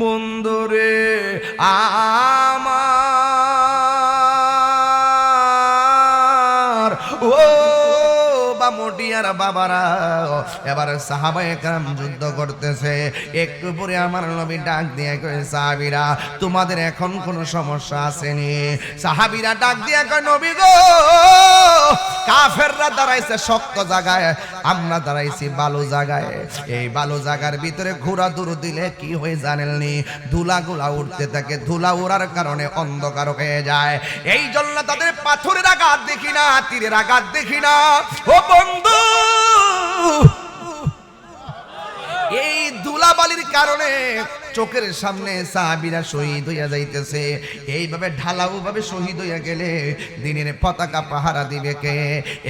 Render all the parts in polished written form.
বন্ধুরে আমার ও মোটিয়ার বাবারা, এবার সাহাবায়ে কেরাম যুদ্ধ করতেছে। একটু পরে আমার নবী ডাক দিয়ে কয়, সাহাবীরা তোমাদের এখন কোনো সমস্যা আসেনি? সাহাবীরা ডাক দিয়ে কয়, নবী গো, কাফেররা দাঁড়াইছে শক্ত জায়গায়, আমরা দাঁড়াইছি বালু জায়গায়। এই বালু জায়গার ভিতরে ঘোড়া দূর দিলে কি হয়ে জানেননি? ধুলাগুলা উঠতে থাকে, ধুলা ওড়ার কারণে অন্ধকার হয়ে যায়। এই জন্য তাদের পাথরের আঘাত দেখি না, তীরের আঘাত দেখি না। ও বন্ধু, এই ধুলাবালির কারণে চোখের সামনে সাহাবীরা শহীদ হইয়া যাইতেছে। এইভাবে ঢালাও ভাবে শহীদ হইয়া গেলে দিনের পতাকা পাহারা দিবে কে?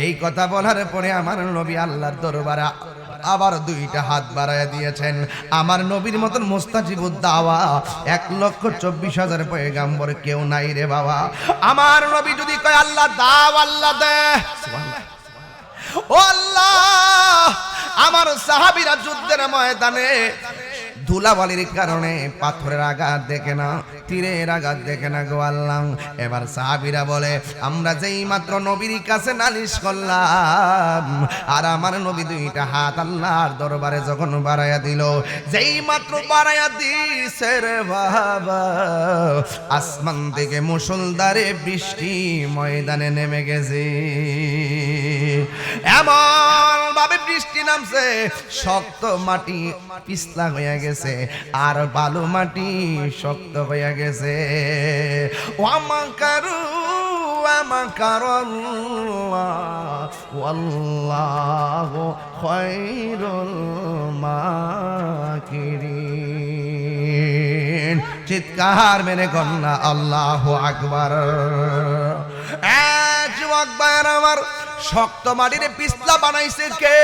এই কথা বলার পরে আমার নবী আল্লাহর দরবারে আবার দুইটা হাত বাড়াইয়া দিয়েছেন। আমার নবীর মতন মুস্তাজিবুদ দাওয়া 1,24,000 পয়গাম্বর কেউ নাই রে বাবা। আমার নবী যদি কয় আল্লাহ দাও, আল্লাহ দে। ও আল্লাহ, আমার সাহাবীরা যুদ্ধের ময়দানে ধুলাবালির কারণে পাথরের আঘাত দেখে না, তীরের আঘাত দেখে না গো আল্লাহ। এবার সাহাবীরা বলে, আমরা যেই মাত্র নবীর কাছে নালিশ করলাম, আর আমার নবী দুইটা হাত আল্লাহর দরবারে যখন বাড়াইয়া দিল, যেই মাত্র বাড়াইয়া দিছে রে বাবা, আসমান থেকে মুষলধারে বৃষ্টি ময়দানে নেমে গেছে। এমন ভাবে বৃষ্টি নামছে, শক্ত মাটি পিছলা হয়ে গেছে, আর বালু মাটি শক্ত হয়ে গেছে। ওয়ামাকারু ওয়ামাকারাল্লাহ ওয়াল্লাহু খায়রুল মাকিরিন। চিৎকার মেরে কন্যা আল্লাহু আকবার। যুবক ভাইরা আমার, শক্ত মাটিরে পিছলা বানাইছে কে?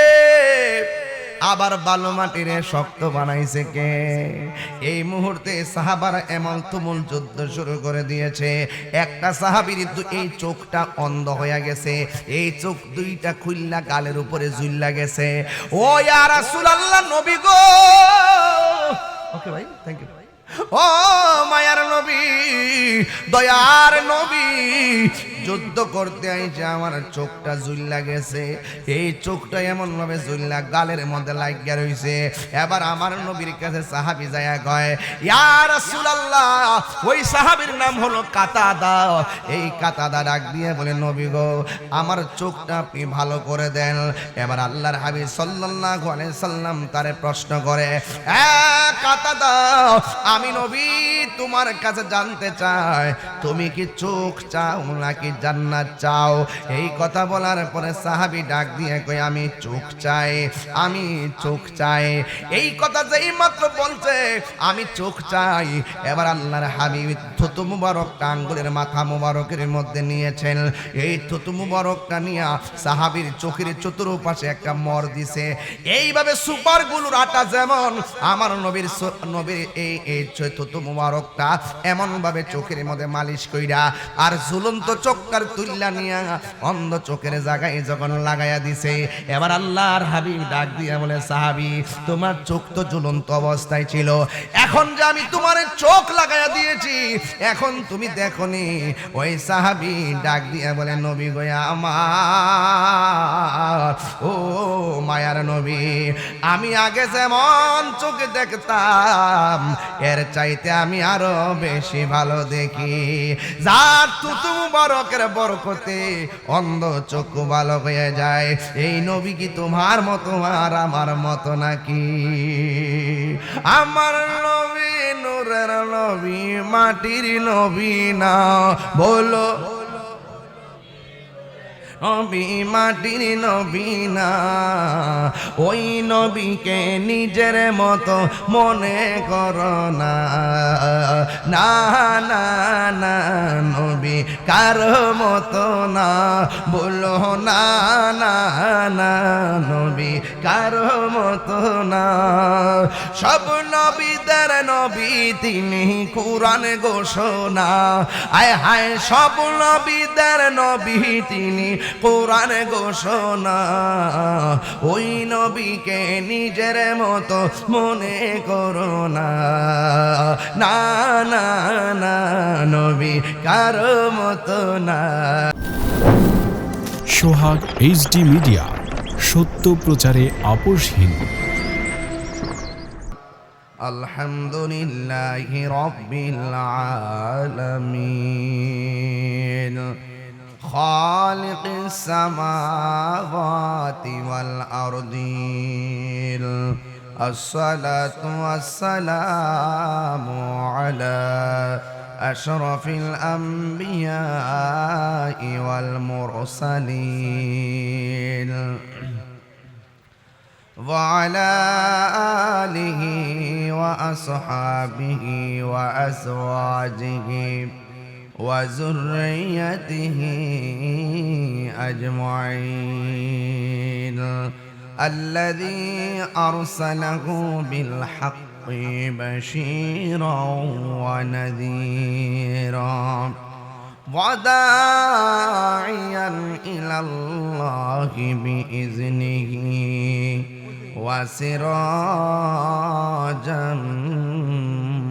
আবার বালু মাটিরে শক্ত বানাইছে কে? এই মুহূর্তে সাহাবারা এমন তুমুল যুদ্ধ শুরু করে দিয়েছে। একটা সাহাবীর এই চোখটা অন্ধ হয়ে গেছে, এই চোখ দুইটা খুললা গালের উপরে ঝুললা গেছে। ও ইয়া রাসূলুল্লাহ, নবী গো। ওকে ভাই, থ্যাংক ইউ। ও মায়ার নবী, দয়ার নবী, যুদ্ধ করতে আইছে, আমার চোখটা ঝুললা গেছে। এই চোখটা এমন ভাবে ঝুললা গালের মধ্যে লাগিয়া রইছে। এবার আমার নবীর কাছে সাহাবী যায়া কয়, ইয়া রাসূলুল্লাহ, ওই সাহাবীর নাম হলো কাতাদা। এই কাতাদা ডাক দিয়ে বলে, নবী গো, আমার চোখটা আপনি ভালো করে দেন। এবার আল্লাহর হাবিব সাল্লাল্লাহু আলাইহি সাল্লাম তারে প্রশ্ন করে, কাতাদা, আমি নবী তোমার কাছে জানতে চাই, তুমি কি চোখ চাও নাকি জান্নাত চাও? এই কথা বলার পরে সাহাবী ডাক দিয়ে কই, আমি চোখ চাই, আমি চোখ চাই। এই কথা যেই মাত্র বলছে আমি চোখ চাই, এবার আল্লাহর হাবিব থুতু মুবারকটা আঙ্গুলের মাথা মুবারকের মধ্যে নিয়েছেন। এই থুতু মুবারকটা নিয়ে সাহাবীর চোখের চতুর্পাশে একটা মর দিছে। এইভাবে সুপারগুলোর আটা যেমন আমার নবীর এই থুতু মুবারকটা এমন ভাবে চোখের মধ্যে মালিশ কইরা আর ঝুলন্ত চোখটার তুল্লা নিয়া অন্ধ চোখের জায়গায় যখন লাগাইয়া দিছে, এবার আল্লাহর হাবিব ডাক দিয়া বলে, সাহাবী, তোমার চোখ তো ঝুলন্ত অবস্থায় ছিল, এখন যে আমি তোমার চোখ লাগাইয়া দিয়েছি, এখন তুমি দেখোনি? ওই সাহাবী ডাক দিয়া বলে, নবী গো আমার, ও মায়ার নবী, আমি আগে যেমন চোখে দেখতাম এর চাইতে আমি আরো বেশি ভালো দেখি। যার থুতু মুবারকের বরকতে অন্ধ চক্ষু ভালো হয়ে যায়। এই নবী কি তোমার মতো আর আমার মতো নাকি? আমার নবী নূরের নবী, মাটির নবী না, বলো নবী মাটির নবী না, ওই নবীকে নিজের মতো মনে করো না। না না না, নবী কারো মতো না, বলো না না না, নবী কারো মতো না। সব নবীদের নবী তিনি, কুরআন ঘোষণা। আয় হায়, সব নবীদের নবী তিনি, কুরআন ঘোষণা। ওই নবীকে নিজের মতো মনে করো না। না না না নবী কারো মতো না। সোহাগ HD মিডিয়া, সত্য প্রচারে আপোষহীন। আলহামদুলিল্লাহি রাব্বিল আলামিন খালিকিস সামাওয়াতি ওয়াল আরদিন আসসালাতু ওয়াসসালামু আলা আশরাফিল আমবিয়াই ওয়াল মুরসালিন وعلى آله وأصحابه وأزواجه وذريته أجمعين الذي أرسله بالحق بشيرا ونذيرا وداعيا إلى الله بإذنه وسراجا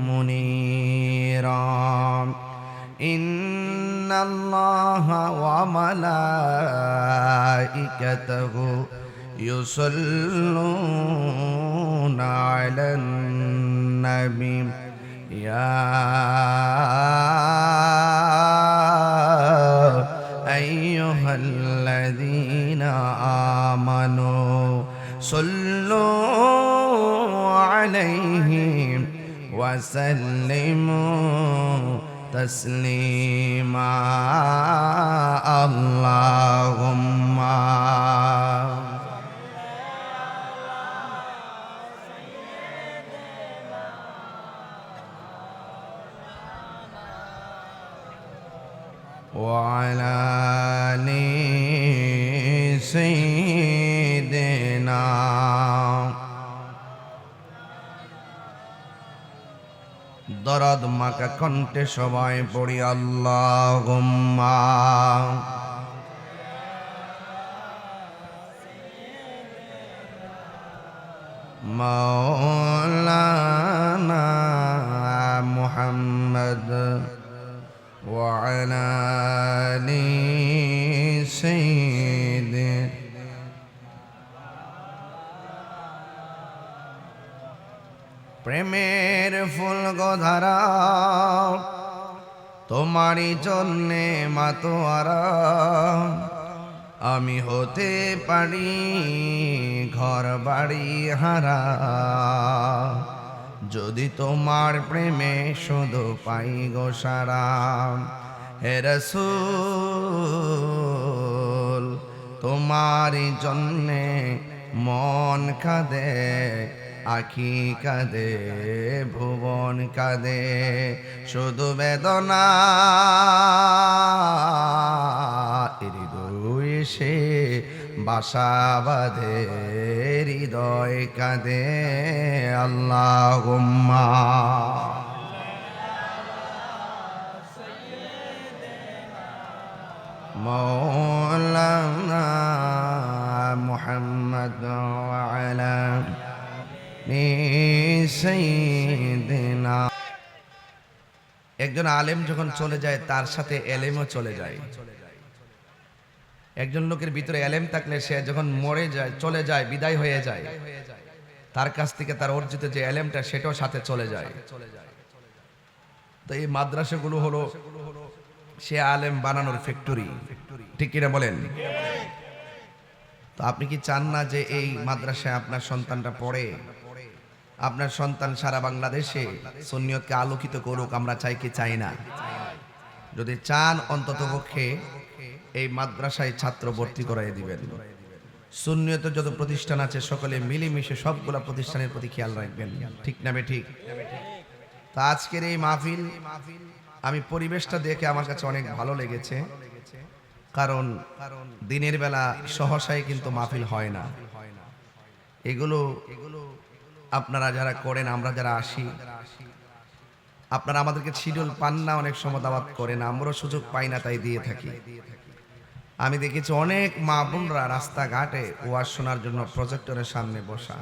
منيرا إن الله وملائكته يصلون على النبي يا أيها الذين آمنوا صلوا عليه وسلموا تسليما اللهم وعلى آل سيدنا দরদ মাকা কণ্ঠে সবাই পড়ি আল্লাহুম্মা মাওলানা মুহাম্মদ وعلى آل سيدنا প্রেমের ফুল গোধারা তোমারই জন্যে মাতোয়ারা আমি হতে পারি ঘর বাড়ি হারা যদি তোমার প্রেমে শুধু পাই গো সারা হে রাসূল তোমারই জন্যে মন কাঁদে আখি কাঁদে ভুবন কাঁদে শুধু বেদনা হৃদয় সে বাসা বাঁধে হৃদয় কাঁদে আল্লাহুম্মা মাওলানা মুহাম্মদ ওয়া আলা সাইয়্যিদিনা। একজন আলেম যখন চলে যায় তার সাথে এলেমও চলে যায়। একজন লোকের ভিতরে এলেম থাকলে সে যখন মরে যায় চলে যায় বিদায় হয়ে যায় তার কাছ থেকে তার অর্জিত যে এলেমটা সেটাও সাথে চলে যায়। তো এই মাদ্রাসাগুলো হলো সে আলেম বানানোর ফ্যাক্টরি, ঠিক কিনা বলেন? তো আপনি কি চান না যে এই মাদ্রাসায় আপনার সন্তানটা পড়ে, আপনার সন্তান সারা বাংলাদেশে সুন্নিয়তকে আলোকিত করুক? আমরা চাই কি চাই না? যদি চান অন্ততপক্ষে এই মাদ্রাসায় ছাত্র ভর্তি করাই দিবেন। সুন্নিয়তের যত প্রতিষ্ঠান আছে সকলে মিলেমিশে সবগুলা প্রতিষ্ঠানের প্রতি খেয়াল রাখবেন, ঠিক না বে ঠিক? তা আজকের এই মাহফিল আমি পরিবেশটা দেখে আমার কাছে অনেক ভালো লেগেছে, কারণ দিনের বেলা সহসায় কিন্তু মাহফিল হয় না। এগুলো আপনারা যারা করেন, আমরা যারা আসি, আপনারা আমাদেরকে শিডিউল পান না, অনেক সময় দাওয়াত করেন, আমরাও সুযোগ পাই না, তাই দিয়ে থাকি। আমি দেখেছি অনেক মা বোনরা রাস্তাঘাটে ওয়াজ শোনার জন্য প্রজেক্টরের সামনে বসা।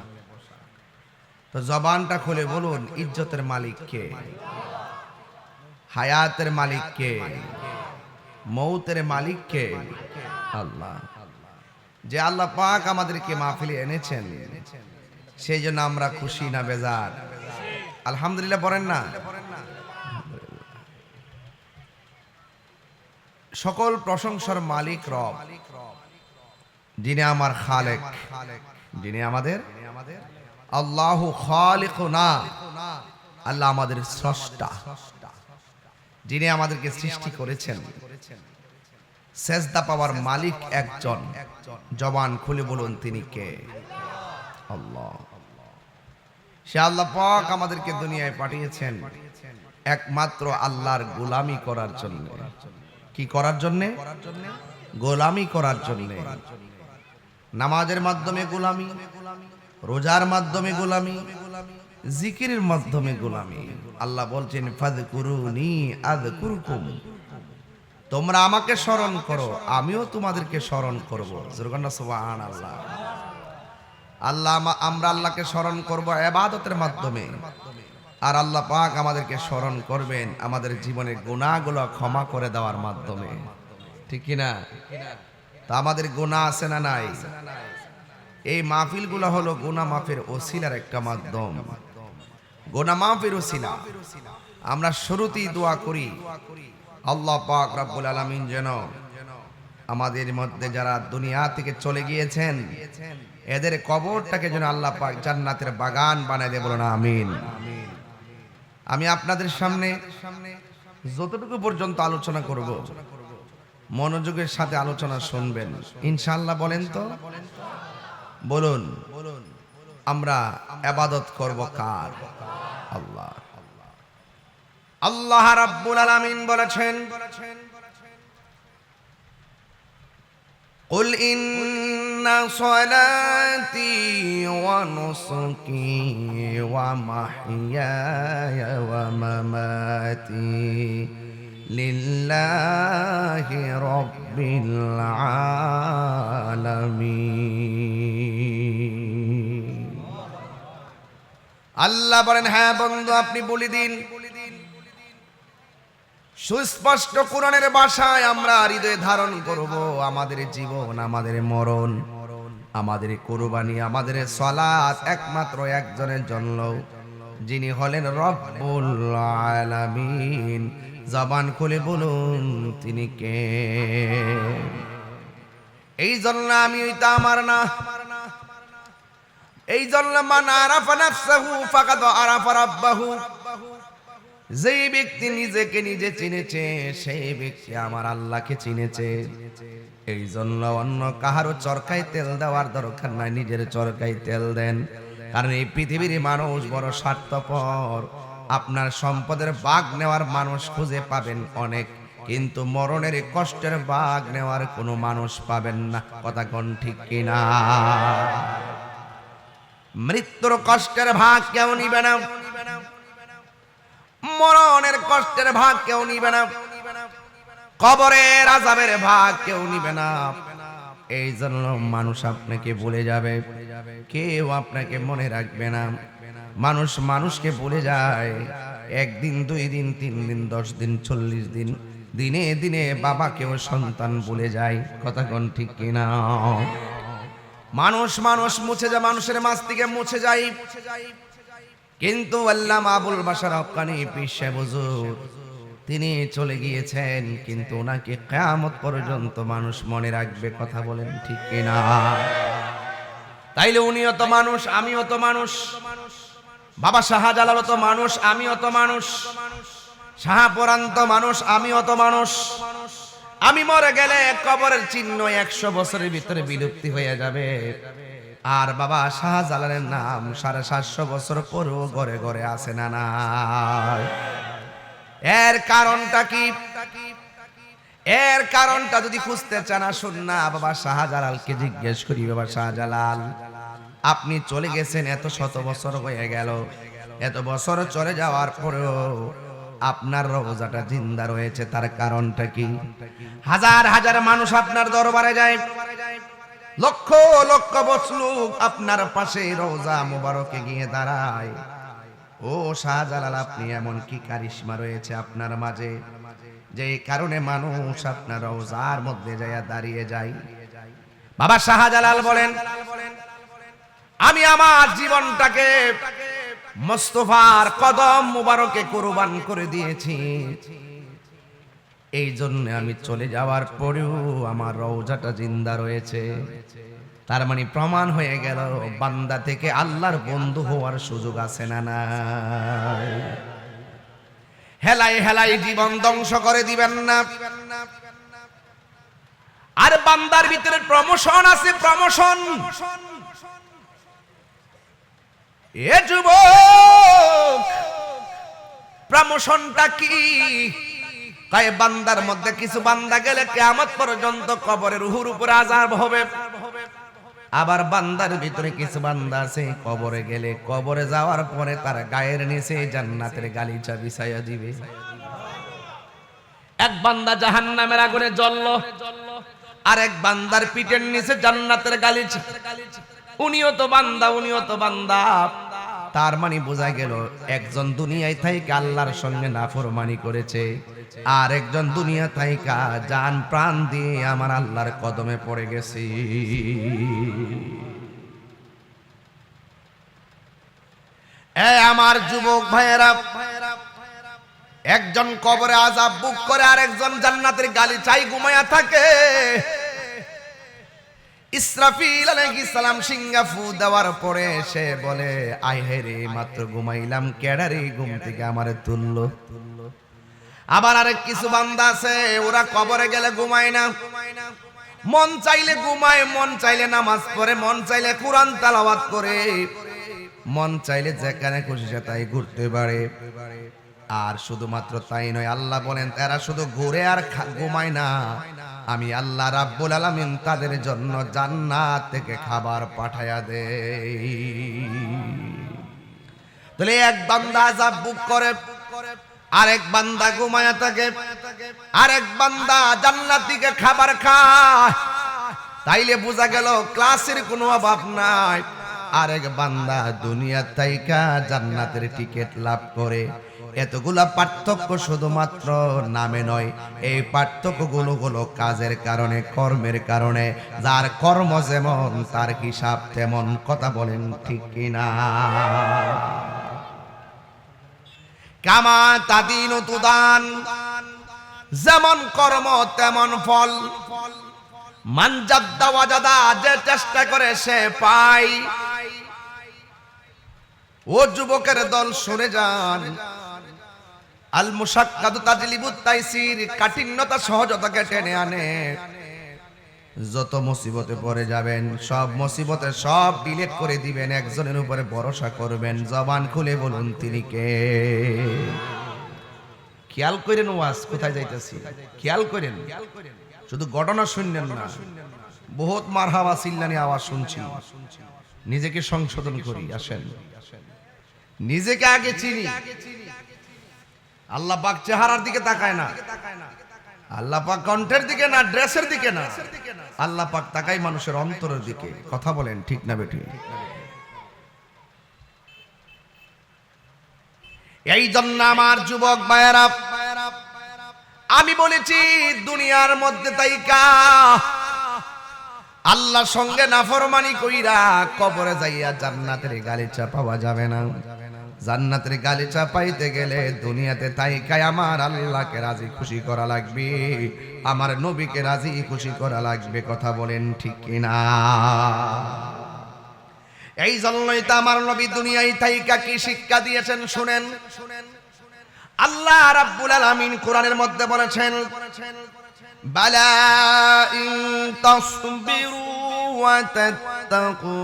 তো জবানটা খুলে বলুন, ইজ্জতের মালিক কে? হায়াতের মালিক কে? মৌতের মালিক কে? আল্লাহ। যে আল্লাহ পাক আমাদেরকে মাহফিলে এনেছেন, সেই জন্য আমরা খুশি না বেজার? আলহামদুলিল্লাহ বলেন না? সকল প্রশংসার মালিক রব, যিনি আমার খালেক, যিনি আমাদের আল্লাহু খালিকুনা, আল্লাহ আমাদের স্রষ্টা, যিনি আমাদেরকে সৃষ্টি করেছেন। সেজদা পাওয়ার মালিক একজন, জবান খুলে বলুন তিনি কে? আল্লাহ। সে আল্লাহ পাক আমাদেরকে দুনিয়ায় পাঠিয়েছেন একমাত্র আল্লাহর গোলামি করার জন্য। কি করার জন্য? গোলামি করার জন্য। নামাজের মাধ্যমে গোলামি, রোজার মাধ্যমে গোলামি, জিকিরের মাধ্যমে গোলামি। আল্লাহ বলছেন ফাযকুরুনি আযকুরকুম, তোমরা আমাকে স্মরণ করো, আমিও তোমাদেরকে স্মরণ করব। সুবহানাল্লাহ। আল্লাহ, আমরা আল্লাহকে স্মরণ করব ইবাদতের মাধ্যমে, আর আল্লাহ পাক আমাদেরকে স্মরণ করবেন আমাদের জীবনের গুনাহগুলো ক্ষমা করে দেওয়ার মাধ্যমে। ঠিক কি না? তা আমাদের গুনাহ আছে না নাই? এই মাহফিলগুলো হলো গুনাহ মাফের ওসিলার একটা মাধ্যম, গুনাহ মাফের ওসিলা। আমরা শুরুতেই দোয়া করি আল্লাহ পাক রব্বুল আলামিন যেন আমাদের মধ্যে যারা দুনিয়া থেকে চলে গিয়েছেন, এদের কবরটাকে যেন আল্লাহ পাক জান্নাতের বাগান বানায় দেয়। বলুন আমিন। আমি আপনাদের সামনে যতটুকু পর্যন্ত আলোচনা করব, মনোযোগের সাথে আলোচনা শুনবেন ইনশাআল্লাহ। বলেন তো, বলুন, আমরা ইবাদত করব কার? আল্লাহ। আল্লাহ রাব্বুল আলামিন বলেছেন, قل إن صلاتي ونسكي ومحياي ومماتي لله رب العالمين। আল্লাহ বলেন, হ্যাঁ বন্ধু, আপনি বলে দিন। সুস্পষ্ট কোরআনের ভাষায় আমরা হৃদয়ে ধারণ করব আমাদের জীবন, আমাদের মরণ, আমাদের কুরবানি, আমাদের সালাত একমাত্র একজনের জন্য, যিনি হলেন রব্বুল আলামিন। জবান খুলে বলুন তিনি কে? এই জন্য আমি ওইটা আমার না, এই জন্য মান আরাফা নাফসাহু ফাকাদ আরাফা রাব্বাহু। যেই ব্যক্তি নিজেকে নিজে চিনেছে, সেই ব্যক্তি আমার আল্লাহকে চিনেছে। এই জন্য অন্য কাহারও চরকায় তেল দেওয়ার দরকার নাই, নিজের চরকায় তেল দেন। কারণ এই পৃথিবীর মানুষ বড় স্বার্থপর। আপনার সম্পদের ভাগ নেওয়ার মানুষ খুঁজে পাবেন অনেক, কিন্তু মরণের কষ্টের ভাগ নেওয়ার কোনো মানুষ পাবেন না। কথা কোন ঠিক কিনা? মৃত্যুর কষ্টের ভাগ কেউ নিবে না, মরণের কষ্টের ভাগ কেউ নিবে না, কবরের আযাবের ভাগ কেউ নিবে না। এই জন্য মানুষ আপনাকে ভুলে যাবে, কেউ আপনাকে মনে রাখবে না। মানুষ মানুষকে ভুলে যায়। একদিন, 2 দিন, 3 দিন, 10 দিন, 40 দিন, দিনে দিনে বাবাকেও সন্তান ভুলে যায়। কথা কোন ঠিক কিনা? মানুষ মানুষ মুছে যায়, মানুষের মাঝ থেকে মুছে যায়। কিন্তু আল্লামা আবুল বাশার হক্কানি পীর সাহেব হুজুর তিনি চলে গিয়েছেন, কিন্তু ওনাকে কিয়ামত পর্যন্ত মানুষ মনে রাখবে। কথা বলেন ঠিক কিনা? তাইলে উনিও তো মানুষ, আমিও তো মানুষ। বাবা শাহজালালও তো মানুষ, আমিও তো মানুষ। শাহপুরান তো মানুষ, আমিও তো মানুষ। আমি মরে গেলে কবরের চিহ্ন 100 বছরের ভিতরে বিলুপ্তি হয়ে যাবে। আর বাবা শাহজালালের নাম 750 বছর পরেও ঘরে ঘরে আছে না না? এর কারণটা কি? এর কারণটা যদি খুঁজতে চান, আসুন না বাবা শাহজালালকে জিজ্ঞেস করি। বাবা শাহজালাল, আপনি চলে গেছেন, এত শত বছর হয়ে গেল, এত বছর চলে যাওয়ার পরেও আপনার রওজাটা জিন্দা রয়েছে, তার কারণটা কি? হাজার হাজার মানুষ আপনার দরবারে যায়, লক্ষ লক্ষ লোক আপনার পাশে রওজা মুবারকে গিয়ে দাঁড়ায়। ও শাহজালাল, আপনি এমন কি কারিশমা রয়েছে আপনার মাঝে যে কারণে মানুষ আপনার রওজার মধ্যে যায়া দাঁড়িয়ে যায়? বাবা শাহজালাল বলেন, আমি আমার জীবনটাকে মুস্তাফার কদম মুবারকে কুরবান করে দিয়েছি। এই জন্য আমি চলে যাওয়ার পরেও আমার রওজাটা জিন্দা রয়েছে। তার মানে প্রমাণ হয়ে গেল বান্দা থেকে আল্লাহর বন্ধু হওয়ার সুযোগ আছে না নাই? হেলাই হেলাই জীবন ধ্বংস করে দিবেন না। আর বান্দার ভিতরে প্রমোশন আছে, প্রমোশন। এ যুবক, প্রমোশনটা কি? কয় বান্দার মধ্যে কিছু বান্দা গেলে কিয়ামত পর্যন্ত কবরের রুহুর উপর আযাব হবে। আবার বান্দার ভিতরে কিছু বান্দা আছে কবরে গেলে, কবরে যাওয়ার পরে তার গায়ের নিচে জান্নাতের গালিচা বিছাইয়া দিবে। এক বান্দা জাহান্নামের আগুনে জ্বললো, আর এক বান্দার পিঠের নিচে জান্নাতের গালিচা। উনিও তো বান্দা, উনিও তো বান্দা। তার মানে বোঝা গেল একজন দুনিয়ায় থাইকা আল্লাহর সঙ্গে নাফরমানি করেছে, আর একজন দুনিয়া থাইকা জান প্রাণ দিয়ে আমার আল্লাহর কদমে পড়ে গেছে। এ আমার যুবক ভাইয়েরা, একজন কবরে আযাব বুক করে আর একজন জান্নাতের গালিচায় ঘুমায়া থাকে। ইসরাফিল আলাইহিস সালাম সিংহা ফু দেওয়ার পরে সে বলে, আয় হে রে, মাত্র ঘুমাইলাম, কেডারে ঘুম থেকে আমারে তুললো। আবার আরেক কিছু বান্দা আছে, ওরা কবরে গেলে ঘুমায় না। মন চাইলে ঘুমায়, মন চাইলে নামাজ পড়ে, মন চাইলে কোরআন তেলাওয়াত করে, মন চাইলে যেখানে খুশি তাই ঘুরতে পারে। আর শুধুমাত্র তাই নয়, আল্লাহ বলেন তারা শুধু ঘুরে আর ঘুমায় না, আমি আল্লাহ রাব্বুল আলামিন তাদের জন্য জান্নাত থেকে খাবার পাঠায়া দেই। তাহলে এক বান্দা আযাব বুক করে, আরেক বান্দা ঘুমায়া থাকে, আরেক বান্দা জান্নাত থেকে খাবার খায়। তাইলে বোঝা গেল ক্লাসের কোনো অভাব নাই। আরেক বান্দা দুনিয়া থাইকা জান্নাতের টিকিট লাভ করে। এতগুলা পার্থক্য শুধুমাত্র নামে নয়, এই পার্থক্যগুলো হলো কাজের কারণে, কর্মের কারণে। যার কর্ম যেমন তার হিসাব তেমন। কথা বলেন ঠিক কিনা? কামা তাদিনু তুদান, যেমন কর্ম তেমন ফল। মান জাদ্দা ওয়াজাদা, যে চেষ্টা করে সে পায়। ও যুবকের দল শুনে যান, আল মুশাক্কাতু তাজলিবুত তাইসির, কাঠিন্যতা সহজতাকে টেনে আনে। যত মুসিবতে পড়ে যাবেন, সব মুসিবতে সব ডিলিট করে দিবেন, একজনের উপরে ভরসা করবেন। জবান খুলে বলুন তিনি কে? খেয়াল করেন ওয়াজ কোথায় যাইতেছি, খেয়াল করেন। শুধু ঘটনা শুনলেন না, বহুত মারহাবা চিল্লানি আওয়াজ শুনছি। নিজেকে সংশোধন করি, আসেন নিজেকে আগে চিনি। আল্লাহ পাক চেহারার দিকে তাকায় না, আল্লাহ পাক কণ্ঠের দিকে না, ড্রেসের দিকে না, আল্লাহ পাক তাকায় মানুষের অন্তরের দিকে। কথা বলেন ঠিক না বেঠিক? এই জন্য আমার যুবক ভাইয়েরা, আমি বলেছি দুনিয়ার মধ্যে তাইকা আল্লাহর সঙ্গে নাফরমানি কইরা কবরে যাইয়া জান্নাতের গালিচা পাওয়া যাবে না। জান্নাতের গালিচা পাইতে গেলে দুনিয়াতে তাইকায় আমার আল্লাহকে রাজি খুশি করা লাগবে, আমার নবীকে রাজি খুশি করা লাগবে। কথা বলেন ঠিক কিনা? এই জন্যই তো আমার নবী দুনিয়ায় তাইকা কি শিক্ষা দিয়েছেন শুনেন। আল্লাহ রাব্বুল আলামিন কোরআনের মধ্যে বলেছেন, বালা ইন তাসবিরু ওয়া তাত্তাকু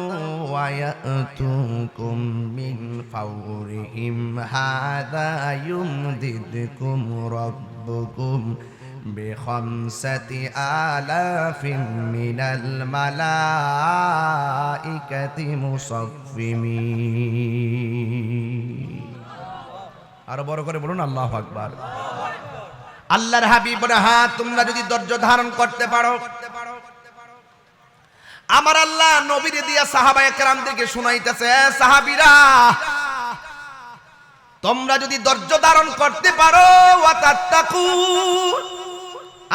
ওয়া ইয়াতুকুম মিন ফাওরিহিম হাদা ইউমদিদকুম রাব্বুকুম বিখামসাতি আলাফিন মিনাল মালাইকাতি মুসাফফিমিন। আরো বড় করে বলুন আল্লাহু আকবার। আল্লাহর হাবিব বলে, হ্যাঁ তোমরা যদি ধৈর্য ধারণ করতে পারো, আমার আল্লাহ নবীরে দিয়া সাহাবায়ে কেরামদেরকে শুনাইতেছে, সাহাবীরা তোমরা যদি ধৈর্য ধারণ করতে পারো ওয়া তাত্তাকুন,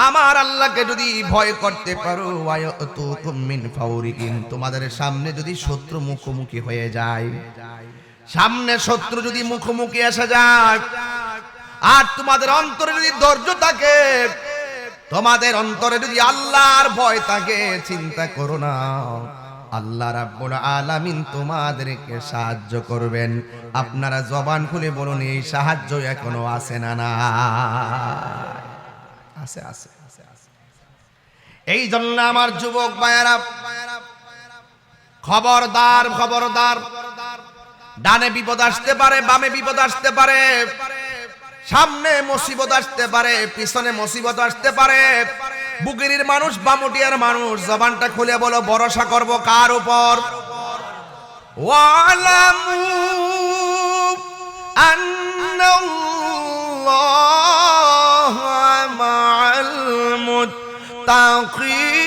আমার আল্লাহকে যদি ভয় করতে পারো, ওয়ায়াতুকুম মিন ফাওরিহিম, তোমাদের সামনে যদি শত্রু মুখোমুখি হয়ে যায়, সামনে শত্রু যদি মুখোমুখি এসে যায়, আর তোমাদের অন্তরে যদি ধৈর্য থাকে, তোমাদের অন্তরে যদি আল্লাহর ভয় থাকে, চিন্তা করো না, আল্লাহ রাব্বুল আলামিন তোমাদেরকে সাহায্য করবেন। আপনারা জবান খুলে বলুন, এই সাহায্য এখনো আছে না? না আছে, আছে। এই জন্য আমার যুবক ভাইয়েরা, খবরদার খবরদার, ডানে বিপদ আসতে পারে, বামে বিপদ আসতে পারে, সামনে মুসিবত আসতে পারে, পিছনে মুসিবত আসতে পারে, বুকের মানুষ বামুটিয়ার মানুষ, জবানটা খুলে বলো, ভরসা করব কার উপর? ওয়ালামু আন্নাল্লাহা মা'আল মুত্তাকিন।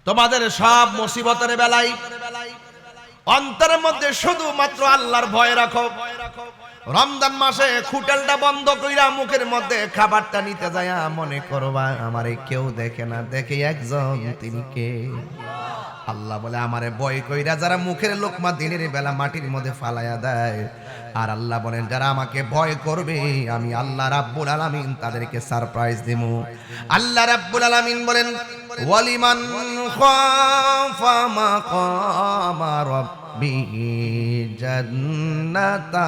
তোমাদের সব মুসিবতের বেলায় অন্তরের মধ্যে শুধুমাত্র আল্লাহর ভয় রাখো। রমজান মাসে হোটেলটা বন্ধ কইরা মুখের মধ্যে খাবারটা নিতে যায়, মনে করবা আমারে কেউ দেখে না, দেখে একজন, তিনি কে? আল্লাহ বলে, আমারে ভয় কইরা যারা মুখের লোকমা দিনের বেলা মাটির মধ্যে ফালাইয়া দেয়, আর আল্লাহ বলেন যারা আমাকে ভয় করবে, আমি আল্লাহ রাব্বুল আলামিন তাদেরকে সারপ্রাইজ দেবো। আল্লাহ রাব্বুল আলামিন বলেন, ওয়ালিমান খাফা মাকামা রাব্বিহি জান্নাতান।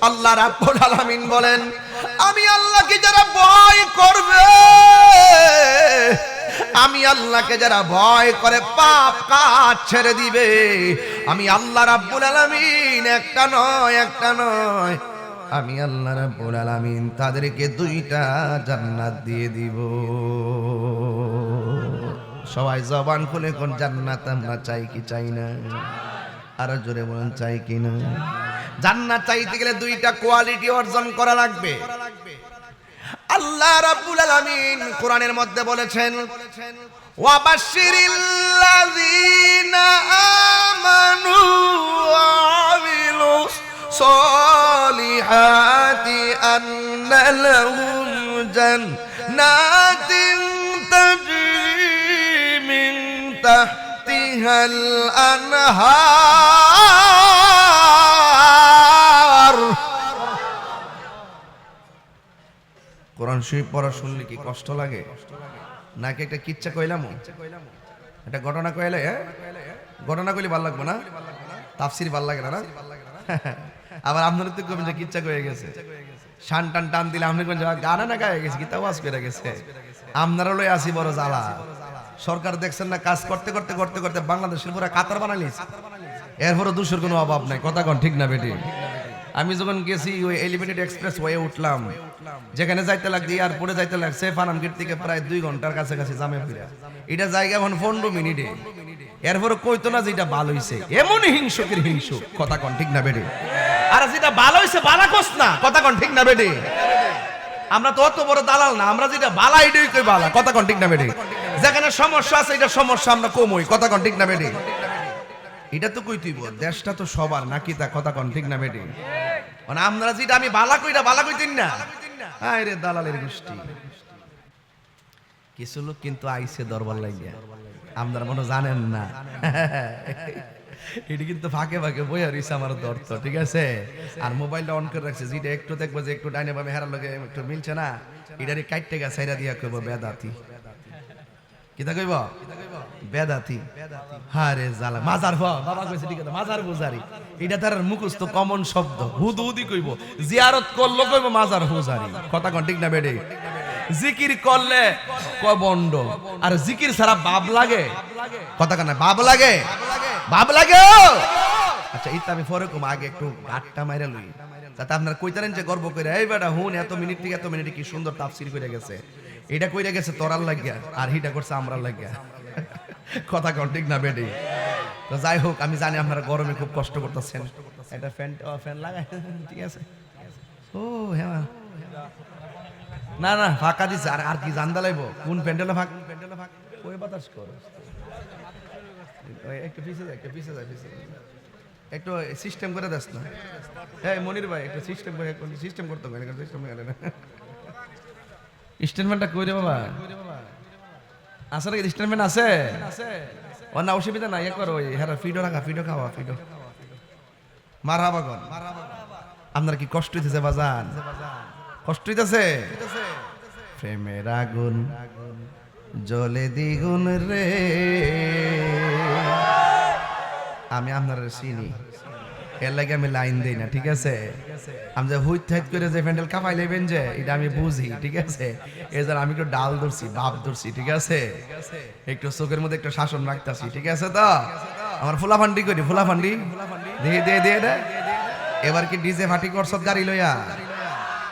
আল্লাহ রাব্বুল আলামিন বলেন, আমি আল্লাহকে যারা ভয় করবে, আমি আল্লাহকে যারা ভয় করে পাপ কাজ ছেড়ে দিবে, আমি আল্লাহ রাব্বুল আলামিন একটা নয়, আমি আল্লাহ রাব্বুল আলামিন তাদেরকে 2টা জান্নাত দিয়ে দিব। সবাই জবান খুলে কোন জান্নাত আমরা চাই কি চাই না? আরো জোরে বলেন, চাই কি না? জান্নাত চাইতে গেলে 2টা কোয়ালিটি অর্জন করা লাগবে। আল্লাহ রাব্বুল আলামিন কোরআনের মধ্যে বলেছেন, ওয়াবাশশিরিল্লাযীনা আমানু ওয়া আমিলুস সলিহাতি আন্না লাহুম জান্নাতিন তাজরি মিন তাহতিহাল আনহার। কোরআন শরীফ পড়া শুনলে কি কষ্ট লাগে নাকি? একটা কিচ্ছা কইলাম, একটা ঘটনা কইলে, ঘটনা কইলে ভালো লাগবে না? তাফসির ভালো লাগে না? আবার আপনার তো কবেন যে কিচ্ছা কয়ে গেছে, শান টান টান দিলে আপনি কোন গানা না গায়ে গেছে, গীতা ওয়াজ করে গেছে, আপনারা লই আসি বড় জ্বালা। সরকার দেখছেন না, কাজ করতে করতে করতে করতে বাংলাদেশের পুরো কাতার বানালিস, এরপরও দূষের কোনো অভাব নাই। কথা কোন ঠিক না বেটি? আমি যখন গেছি ওই এলিভেটেড এক্সপ্রেস ওয়ে উঠলাম, যেখানে যাইতে লাগছে এয়ারপোর্টে যাইতে লাগছে ফানামগেট থেকে প্রায় 2 ঘন্টার কাছাকাছি জামে ফিরা, এটা জায়গা এখন 15 মিনিটে। এরপরে কইতো না যে এটা ভালো হইছে, এমন হিংসুকের হিংসুক। কথা কোন ঠিক না বেটি? আর যেটা ভালো হইছে বালা কস না। কথা কোন ঠিক না বেটি? আমরা তো অত বড় দালাল না, আমরা যেটা বালা এটাই কই বালা। কথা কোন ঠিক না বেটি? যেখানে সমস্যা আছে এটা সমস্যা আমরা কমই। কথা কোন ঠিক না বেটি? এটা তো কই তুইব, দেশটা তো সবার নাকি তা? কথা কোন ঠিক না বেটি? মানে আমরা যেটা আমি বালা কইটা বালা কইতেন না, আয় রে দালালের গোষ্ঠী। কিছু লোক কিন্তু আইছে দরবার লাগিয়া, আপনারা মনে জানেন না, এটি কিন্তু ফাঁকে ফাঁকে বইয়া রইছে আমার দর্থ, ঠিক আছে? আর মোবাইলটা অন করে রাখছে, যেটা একটু দেখবো যে একটু ডাইনে বামে হেরার লগে একটু মিলছে না, এটারে কাইটে গা সাইরা দিয়া কইব বেদাতি। কিতা কইব? বেদাতি। হারে জালা, মাজার বাবা কইছে ঠিক আছে, মাজার পূজারি। এটা তার মুখস্থ কমন শব্দ, হুদুদি কইব। জিয়ারত করলো কইব মাজার পূজারি। কথা কোন ঠিক না বেডি? জিকির করলে কয় বন্ড, আর জিকির ছাড়া বাপ লাগে। কথা কানা বাপ লাগে, বাপ লাগে। আচ্ছা ইতা আমি পরে কম, আগে একটু গাটটা মাইরা লই, যাতে আপনারা কইতারেন যে গর্ব করে, এই বেটা হুন এত মিনিট থেকে এত মিনিটে কি সুন্দর তাফসীর কইরা গেছে। এটা কইরা গেছে তোরার লাগিয়া, আর হিটা করছে আমরার লাগিয়া। কথা কোন ঠিক না বেডি? তো যাই হোক, আমি জানি আপনারা গরমে খুব কষ্ট করতেছেন, একটা ফ্যান লাগাই, ঠিক আছে। ও হ্যাঁ, না না ফাঁকা দিছে, আর কি জানতে লাগবো কোন প্যান্ডেলে ফাঁক, ওই বাতাস কর, একটু পিছিয়ে যায়, একটু সিস্টেম করে দেস না। হ্যাঁ মনির ভাই, একটু সিস্টেম করতে হবে, সিস্টেম করে না, স্টেটমেন্টটা কই রে বাবা, আছে নাকি স্টেটমেন্ট আছে? ও না অসুবিধা নাই, একবার ওই হ্যাঁ ফিডো রাখা, ফিডো খাওয়া, ফিডো মারহাবা গন। আপনার কি কষ্ট হইতেছে বাজান? কষ্ট হইতেছে? প্রেমের আগুন জ্বলে দ্বিগুণ রে, আমি আপনার চিনি, এর লাগে আমি লাইন দেই না, ঠিক আছে? আমি যে হুইট থাইট করে যে প্যান্ডেল কাপাই লেবেন যে, এটা আমি বুঝি, ঠিক আছে? এই জন্য আমি একটু ডাল ধরছি, বাপ ধরছি, ঠিক আছে? একটু চোখের মধ্যে একটু শাসন রাখতেছি, ঠিক আছে? তো আমার ফুলাফান্ডি করি, ফুলাফান্ডি দিয়ে দিয়ে দে। এবার কি ডিজে ফাটি করছ গাড়ি লইয়া,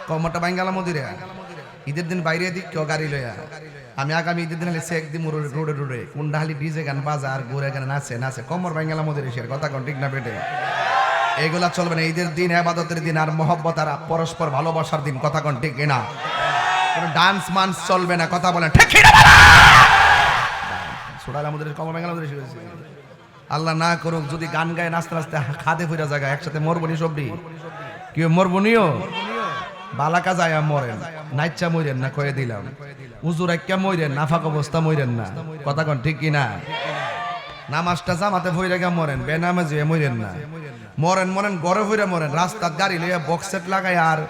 কমরটা বাঙ্গালা মদিরে ঈদের দিন বাইরে দিক কেউ গাড়ি লইয়া, আমি আগামী ঈদের দিন হলে চেক দিম রোডে রোডে কোনটা খালি ডিজে গান বাজার ঘুরে গান নাচে কমর বাঙ্গালা মদিরে, সে কথা কোন ঠিক না বেটে? এগুলা চলবে না। ঈদের দিন, ইবাদতের দিন, আর মহব্বত আর পরস্পর ভালোবাসার দিন, কথা কোন ঠিক না? কোনো ডান্স মান্স চলবে না, কথা বলেন ঠিক না? সোডাল আমাদের কমর বাঙ্গালা মদিরে শিখেছে। আল্লাহ না করুক যদি গান গায়ে নাচতে নাচতে খাদে ফিরা জায়গা একসাথে মরবনি, সবরি কি মরবনিও বালাকা যায় মরেন, নাইচা মরেন না, কয়ে দিলাম। উজুর একটা মরেন, নাফাক অবস্থা মরেন না, কথা কোন ঠিক কিনা? নামাজটা জামাতে ফইরা গা মরেন, বেনামাজি মরেন না, মরেন গড়ে ফইরা মরেন, রাস্তার গাড়ি লইয়া বক্স সেট লাগাইয়া আর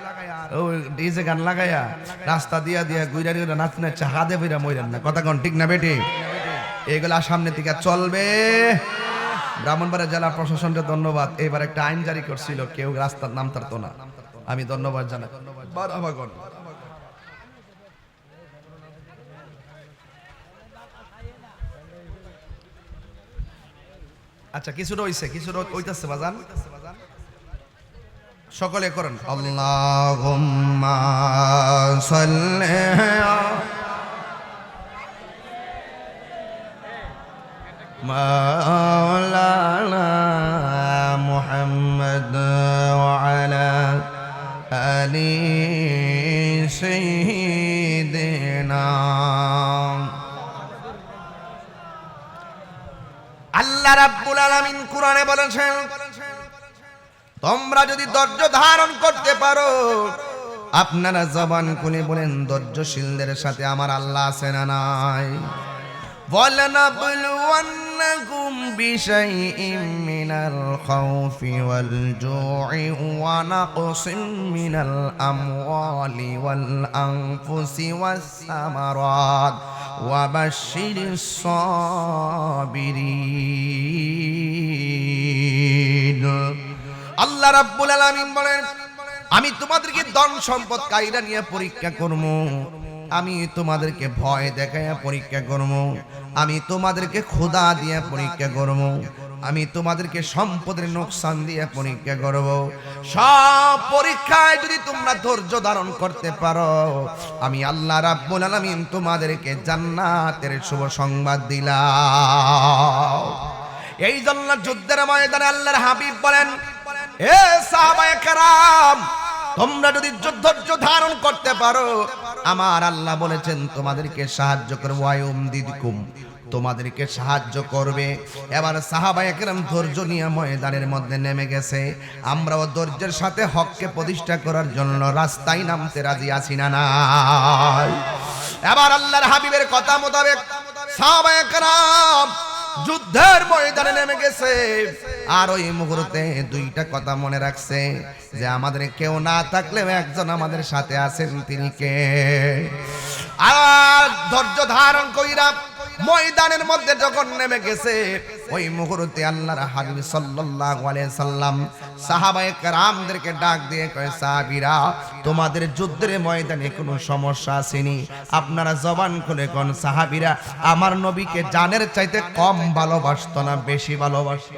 ওই ডিজে গান লাগাইয়া রাস্তা দিয়া গুইরা গুইরা নাচতে হাদে ফইরা মরেন না, কথা কোন ঠিক না বেটি? এগুলা সামনে থেকে চলবে। ব্রাহ্মণবাড়িয়া জেলা প্রশাসনকে ধন্যবাদ, এবার একটা আইন জারি করছিল, কেউ রাস্তার নাম তারতো না, আমি ধন্যবাদ জানাই। আচ্ছা কিছুটা হইছে, কিছুটা হইতাছে বাজান, সকলে করেন আল্লাহুম্মা সাল্লি মাওলানা মুহাম্মদ ওয়া আলা আলি সাইয়্যিদিনা। আল্লাহ রাব্বুল আলামিন কোরআনে বলেছেন, তোমরা যদি ধৈর্য ধারণ করতে পারো, আপনারা জবান খুলে বলেন ধৈর্যশীলদের সাথে আমার আল্লাহ আছে না নাই? وَلَنَبْلُوَنَّكُمْ بِشَيْءٍ مِّنَ الْخَوْفِ وَالْجُوعِ وَنَقْصٍ مِّنَ الْأَمْوَالِ وَالْأَنفُسِ وَالثَّمَرَاتِ وَبَشِّرِ الصَّابِرِينَ। আল্লাহ রাব্বুল আলামিন বলেন, আমি তোমাদেরকে ধন সম্পদ কাইরা নিয়ে পরীক্ষা করব, আমি তোমাদেরকে ভয় দেখাইয়া পরীক্ষা করব, আমি তোমাদেরকে ক্ষুধা দিয়ে পরীক্ষা করব, আমি তোমাদেরকে সম্পদের নোকসান দিয়ে পরীক্ষা করব। সব পরীক্ষায় যদি তোমরা ধৈর্য ধারণ করতে পারো, আমি আল্লাহ রাব্বুল আলামিন তোমাদেরকে জান্নাতের শুভ সংবাদ দিলাম। এই জন্য যুদ্ধের ময়দানে আল্লাহর হাবিব বলেন, এ সাহাবায়ে কেরাম, তোমরা যদি ধৈর্য ধারণ করতে পারো, আমার আল্লাহ বলেছেন তোমাদেরকে সাহায্য করবো, আয়ুমদিদকুম, তোমাদেরকে সাহায্য করবে। এবার সাহাবায়ে কেরাম ধৈর্য নিয়ে ময়দানের মধ্যে নেমে গেছে। আমরাও ধৈর্যের সাথে হককে প্রতিষ্ঠা করার জন্য রাস্তায় নামতে রাজি আছি না নাই? এবার আল্লাহর হাবিবের কথা মোতাবেক সাহাবায়ে কেরাম যুদ্ধের ময়দানে নেমে গেছে। আর ওই মুহূর্তে দুইটা কথা মনে রাখছে যে আমাদের কেউ না থাকলেও একজন আমাদের সাথে আছেন, তিনি কে? আর ধৈর্য ধারণ কইরা ময়দানের মধ্যে যখন নেমে গেছে, ওই মুহূর্তে আল্লাহর হাবিব সাল্লাল্লাহু আলাইহি সাল্লাম সাহাবায়ে কেরামদেরকে ডাক দিয়ে কয়, সাহাবীরা, তোমাদের যুদ্ধের ময়দানে কোনো সমস্যা আসেনি? আপনারা জবান খুলে কোন সাহাবীরা আমার নবীকে জানের চাইতে কম ভালোবাসতো না বেশি ভালোবাসে?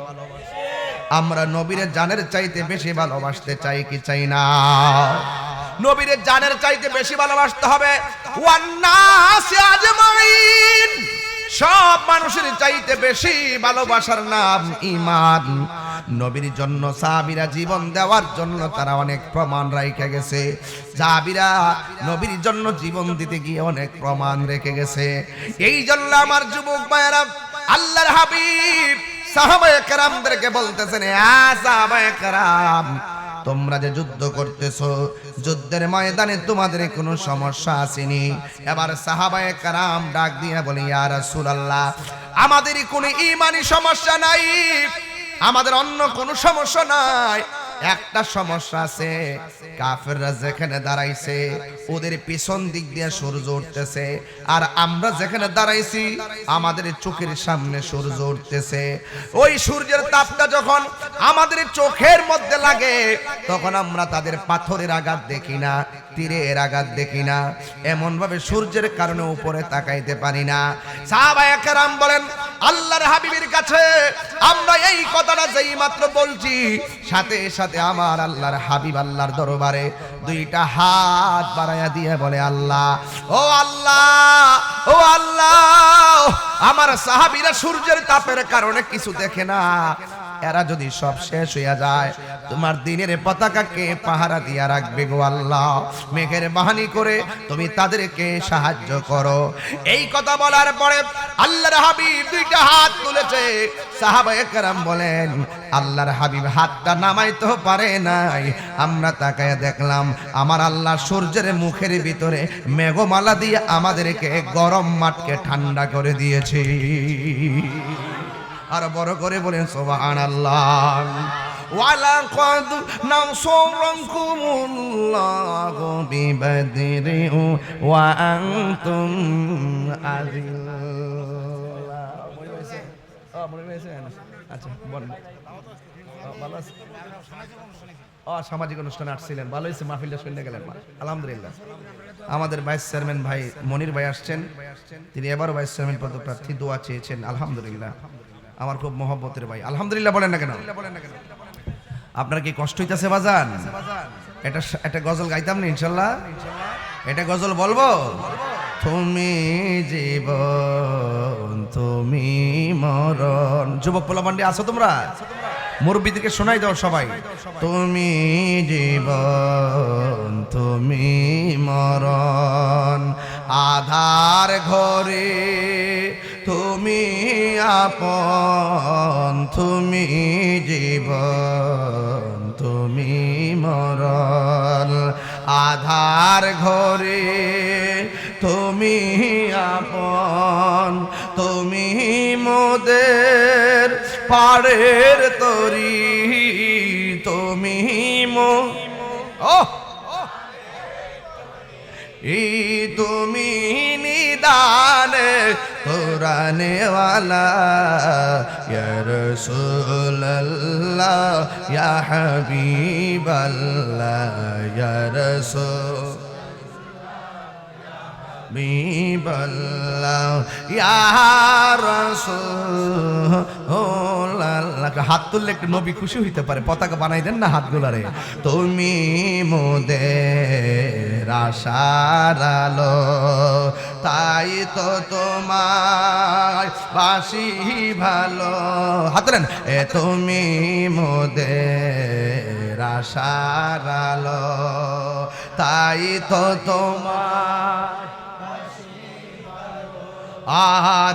আমরা নবীরে জানের চাইতে বেশি ভালোবাসতে চাই কি চাই না? নবীরে জানের চাইতে বেশি ভালোবাসতে হবে। ওয়ান্নাসি আজমাইন, সব মানুষের চাইতে বেশি ভালোবাসার নাম ঈমান। নবীর জন্য সাহাবীরা জীবন দেওয়ার জন্য তারা অনেক প্রমাণ রেখে গেছে। সাহাবীরা নবীর জন্য জীবন দিতে গিয়ে অনেক প্রমাণ রেখে গেছে। এই জন্য আমার যুবক ভাইয়েরা, আল্লাহর হাবিব সাহাবায়ে কেরামদেরকে বলতেছেন, সাহাবায়ে কেরাম, তোমরা যে যুদ্ধ করতেছো, যুদ্ধের ময়দানে তোমাদের কোনো সমস্যা আসেনি? এবার সাহাবায়ে কেরাম ডাক দিয়ে বলে, ইয়া রাসূলুল্লাহ, আমাদের কোনো ঈমানি সমস্যা নাই, আমাদের অন্য কোনো সমস্যা নাই। একটা সমস্যা আছে, কাফেররা যেখানে দাঁড়াইছে ওদের পিছন দিক দিয়ে সূর্য উঠতেছে, আর আমরা যেখানে দাঁড়াইছি আমাদের চোখের সামনে সূর্য উঠতেছে। ওই সূর্যের তাপটা যখন আমাদের চোখের মধ্যে লাগে তখন আমরা তাদের পাথরের আঘাত দেখি না, তীরের আঘাত দেখি না, এমন ভাবে সূর্যের কারণে উপরে তাকাইতে পারি না। সাহাবায়ে কেরাম বলেন, আল্লাহর হাবিবের কাছে আমরা এই কথাটা যেই মাত্র বলছি, সাথে সাথে আমার আল্লাহর হাবিব আল্লাহর দরবারে দুইটা হাত বাড়াইয়া দিয়ে বলে, আল্লাহ, ও আল্লাহ, ও আল্লাহ, আমার সাহাবীরা সূর্যের তাপের কারণে কিছু দেখে না, এরা যদি সব শেষ হইয়া যায় তোমার দিনের পতাকাকে পাহারা দিয়া রাখবে গো আল্লাহ, মেঘের বাহানি করে তুমি তাদেরকে সাহায্য করো। এই কথা বলার পরে আল্লাহর হাবিব দুইটা হাত তুলেছে। সাহাবায়ে কেরাম বলেন, আল্লাহর হাবিব হাতটা নামাইতেও পারে নাই, আমরা তাকায় দেখলাম আমার আল্লাহ সূর্যের মুখের ভিতরে মেঘমালা দিয়ে আমাদেরকে গরম মাঠকে ঠান্ডা করে দিয়েছে। আর বড় করে বলেন সুবহানাল্লাহ। ওয়ালাকাদ নাসরাকুমুল্লাহু বিবাদরি ওয়া আনতুম আযিল্লাহ। মনে হয়েছে? আচ্ছা বলেন। ভালো আছে? সামাজিক অনুষ্ঠানে আসছিলেন, ভালো হয়েছে, মাহফিলটা শুনে গেলেন, আলহামদুলিল্লাহ। আমাদের ভাইস চেয়ারম্যান ভাই মনির ভাই আসছেন, তিনি এবারও ভাইস চেয়ারম্যান পদপ্রার্থী, দোয়া চেয়েছেন, আলহামদুলিল্লাহ। আমার খুব মহব্বতের ভাই, আলহামদুলিল্লাহ বলেন না কেন? আপনার কি কষ্ট হইতাছে বাজান? এটা গজল গাইতাম না ইনশাল্লাহ? এটা গজল বলবো? তুমি জীবন তুমি মরণ। যুবক পোলাপান্ডি আছো তোমরা? মুরব্বীদেরকে শোনাই দাও সবাই। তুমি জীবন তুমি মরণ, আধার ঘরে তুমি আপন, তুমি জীবন তুমি মরণ, আধার ঘরে তুমি আপন, তুমি মোদের পাড়ের তরি, তুমি তুমি নিদানে কুরআনে ওয়ালা, ইয়া রাসূলুল্লাহ ইয়া হাবিবাল্লাহ, ইয়া রাসূল বিবাল্লাহ ইয়া রাসূলুল্লাহ। হাত তুললে একটু নবী খুশি হইতে পারে, পতাকা বানাই দেন না হাতগুলারে। তুমি মোদের আশার আলো, তাই তো তোমায় বাসি ভালো। হাত তুলেন। তুমি মোদের আশার আলো, তাই তো তোমার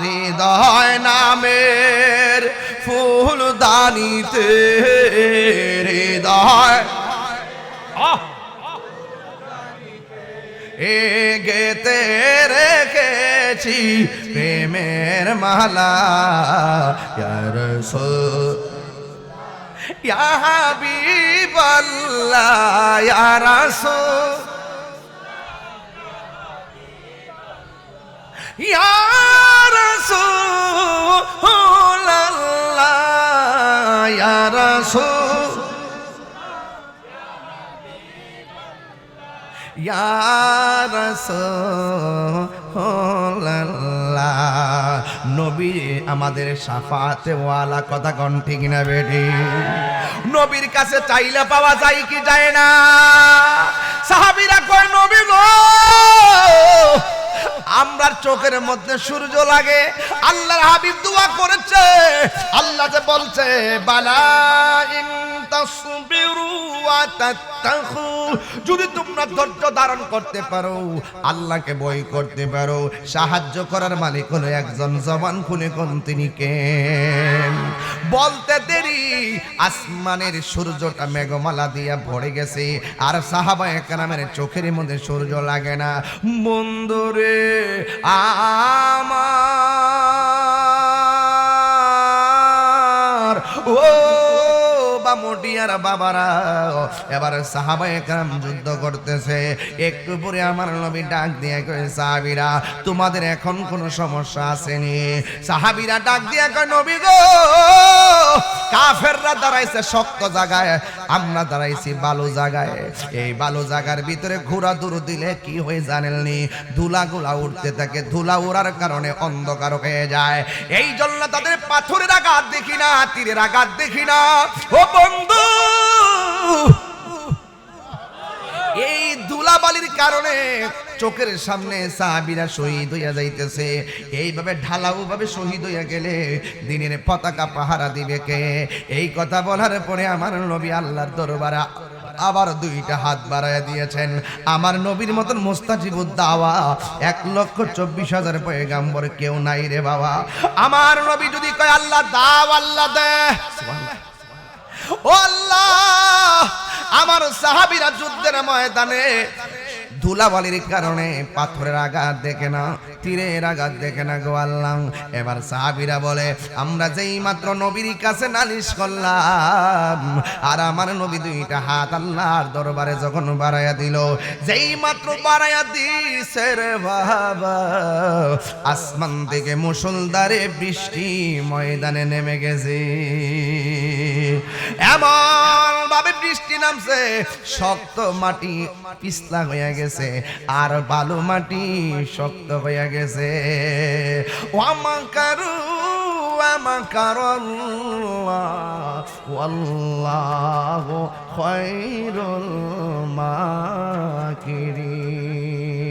হৃদয় নামের ফুলদানিতে, হৃদয় গেতে রেখেছি প্রেমের মালা, ইয়া রাসূল ইয়া হাবিবাল্লাহ, ইয়া রাসূল ইয়া রাসূলুল্লাহ, ইয়া রাসূল ইয়া রাসূলুল্লাহ। নবী আমাদের শাফাতে ওয়ালা, কথা কোন ঠিক না বেটি? নবীর কাছে চাইলে পাওয়া যায় কি যায় না? সাহাবীরা কয়, নবী গো, আমরা চোখের মধ্যে সূর্য লাগে। আল্লাহর হাবিব দোয়া করেছে, আল্লাহ যে বলছে বালা ইন তাসবিরু ওয়া তাত্তাকু, যদি তোমরা ধৈর্য ধারণ করতে পারো, আল্লাহকে ভয় করতে পারো, সাহায্য করার মালিক হলো একজন, জবান খুলে কোন তিনি কে। বলতে দেরি আসমানের সূর্যটা মেঘমালা দিয়া ভরে গেছে, আর সাহাবায়ে কেরামের চোখের মধ্যে সূর্য লাগে না। বন্ধুরে আমার ও মোটিয়ার বাবারা, এবার সাহাবায়ে কেরাম যুদ্ধ করতেছে। একটু পরে আমার নবী ডাক দিয়ে কয় সাহাবীরা, তোমাদের এখন কোনো সমস্যা আসেনি? সাহাবীরা ডাক দিয়ে কয় নবী গো, কাফেররা দাঁড়াইছে শক্ত জায়গায়, আমরা দাঁড়াইছি বালু জায়গায়। এই বালু জায়গার ভিতরে ঘোড়া দৌড় দিলে কি হয়ে জানেননি? ধুলাগুলা উঠতে থাকে, ধুলা উড়ার কারণে অন্ধকার হয়ে যায়। এই জন্য তাদের পাথরের আঘাত দেখি না, তীরের আঘাত দেখি না। ও বন্ধু, এই ধুলাবালির কারণে চোখের সামনে সাহাবীরা শহীদ হইয়া যাইতেছে। এইভাবে ঢালাও ভাবে শহীদ হইয়া গেলে দিনের পতাকা পাহারা দিবে কে? এই কথা বলার পরে আমার নবী আল্লাহর দরবারে আবার দুইটা হাত বাড়াইয়া দিয়েছেন। আমার নবীর মতন মুস্তাজিবুদ দাওয়া 1,24,000 পয়গাম্বর কেউ নাই রে বাবা। আমার নবী যদি কয় আল্লাহ দাও, আল্লাহ দে। ও আল্লাহ, আমার সাহাবীরা যুদ্ধের ময়দানে ধুলাবালির কারণে পাথরের আঘাত দেখে না, তীরের আঘাত দেখে না গো আল্লাহ। এবার সাহাবীরা বলে, আমরা যেই মাত্র নবীর কাছে নালিশ করলাম, আর আমার নবী দুইটা হাত আল্লাহর দরবারে যখন বাড়াইয়া দিল, যেই মাত্র বাড়াইয়া দিছে রে বাবা, আসমান থেকে মুষলধারে বৃষ্টি ময়দানে নেমে গেছে। এমন ভাবে বৃষ্টি নামছে, শক্ত মাটি পিছলা হয়ে গেছে, আর বালু মাটি শক্ত হয়ে গেছে। ওয়ামাকারু ওয়ামাকারাল্লাহ ওয়াল্লাহু খায়রুল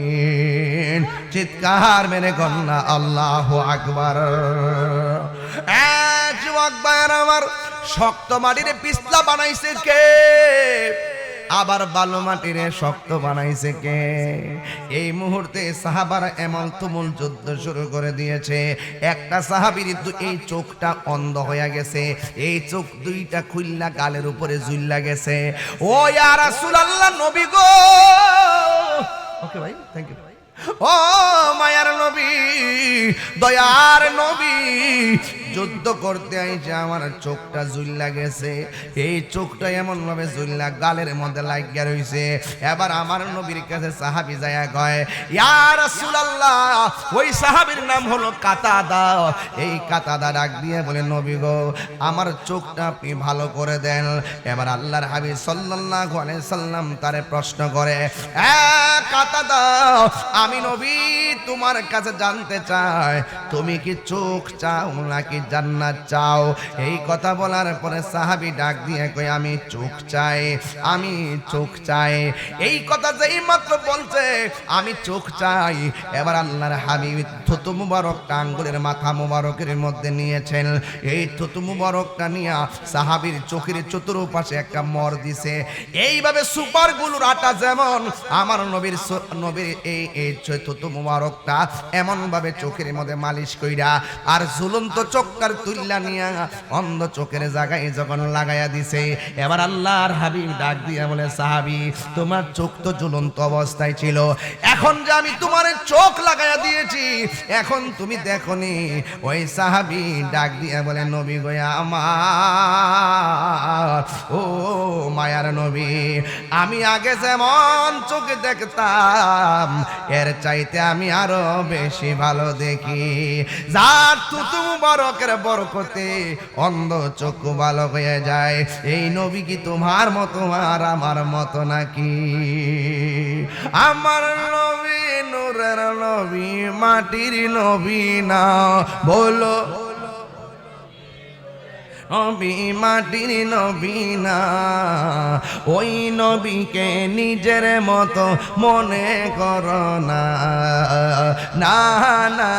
মাকিরিন। চিৎকার মেরে কন্যা আল্লাহু আকবার। যুবক ভাইরা আমার, শক্ত মাটিরে পিছলা বানাইছে কে? আবার বালু মাটিরে শক্ত বানাইছে কে? এই মুহূর্তে সাহাবারা এমন তুমুল যুদ্ধ শুরু করে দিয়েছে। একটা সাহাবীর এই চোখটা অন্ধ হয়ে গেছে, এই চোখ দুইটা খুললা গালের উপরে ঝুললা গেছে। ও ইয়া রাসূলুল্লাহ, নবী গো। ওকে ভাই, থ্যাংক ইউ। ও মায়ার নবী, দয়ার নবী, যুদ্ধ করতে আইছে, আমার চোখটা ঝুললা গেছে। এই চোখটা এমন ভাবে ঝুললা গালের মধ্যে লাগিয়া রইছে। এবার আমার নবীর কাছে সাহাবী যায়া কয়, ইয়া রাসূলুল্লাহ, ওই সাহাবীর নাম হলো কাতাদা। এই কাতাদা ডাক দিয়ে বলে, নবী গো, আমার চোখটা আপনি ভালো করে দেন। এবার আল্লাহর হাবিব সাল্লাল্লাহু আলাইহি সাল্লাম তারে প্রশ্ন করে, কাতাদা, আমি নবী তোমার কাছে জানতে চাই, তুমি কি চোখ চাও নাকি জান্নাত চাও? এই কথা বলার পরে সাহাবী ডাক দিয়ে কয়, আমি চোখ চাই, আমি চোখ চাই। এই কথা যেই মাত্র বলছে আমি চোখ চাই, এবার আল্লাহর হাবিব থুতু মুবারকটা আঙ্গুলের মাথা মুবারকের মধ্যে নিয়েছেন। এই থুতু মুবারকটা নিয়ে সাহাবীর চোখের চতুর্পাশে একটা মর দিছে। এইভাবে সুপার গুলুর আটা যেমন আমার নবীর এই থুতু মুবারকটা এমন ভাবে চোখের মধ্যে মালিশ কইরা আর ঝুলন্ত চোখটার তুল্লা নিয়া অন্ধ চোখের জায়গায় যখন লাগাইয়া দিছে, এবার আল্লাহর হাবিব ডাক দিয়া বলে, সাহাবী, তোমার চোখ তো ঝুলন্ত অবস্থায় ছিল, এখন যে আমি তোমার চোখ লাগাইয়া দিয়েছি, এখন তুমি দেখোনি? ওই সাহাবী ডাক দিয়া বলে, নবী গো আমার, ও মায়ার নবী, আমি আগে যেমন চোখে দেখতাম এর চাইতে আমি আরো বেশি ভালো দেখি। যার থুতু মুবারকের বরকতে অন্ধ চক্ষু ভালো হয়ে যায়। এই নবী কি তোমার মতো আর আমার মতো নাকি? আমার নবী নূরের নবী, মাটির নবী না, বলো নবী মাটির নবী না, ওই নবীকে নিজের মতো মনে করো না। না না